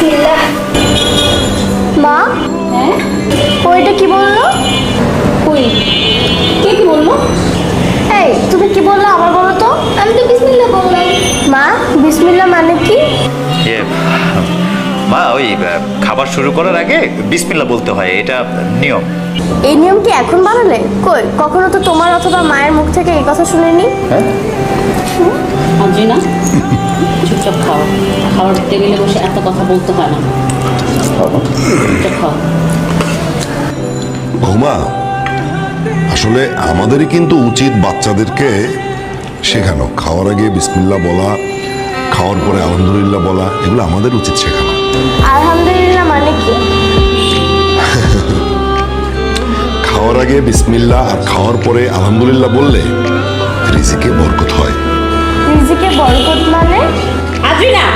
বিসমিল্লাহ। মা, হ্যাঁ ওইটা কি বললো? কই কে কি বললো? এই তুমি কি বললো আবার বলো তো। আমি তো বিসমিল্লাহ বললাম। মা, বিসমিল্লাহ মানে কি? ইয়ে, মা ওই খাবার শুরু করার আগে বিসমিল্লাহ বলতে হয়, এটা নিয়ম। এই নিয়ম কি এখন বানালে? কই, কখনো তো তোমার অথবা মায়ের মুখ থেকে এই কথা শুনিনি। না চুপচাপ খাও, খাওয়ার টেবিলে বসে এত কথা বলতে হয় না। চুপচাপ খাও। বৌমা, আসলে আমাদেরই কিন্তু উচিত বাচ্চাদেরকে শেখানো, খাওয়ার আগে বিসমিল্লাহ বলা, খাওয়ার পরে আলহামদুলিল্লাহ বলা, এগুলো আমাদের উচিত শেখানো। আলহামদুলিল্লাহ মানে কি? খাওয়ার আগে বিসমিল্লাহ আর খাওয়ার পরে আলহামদুলিল্লাহ বললে রিজিকে বরকত হয়। রিজিকে বরকত মানে? আদ্রিনা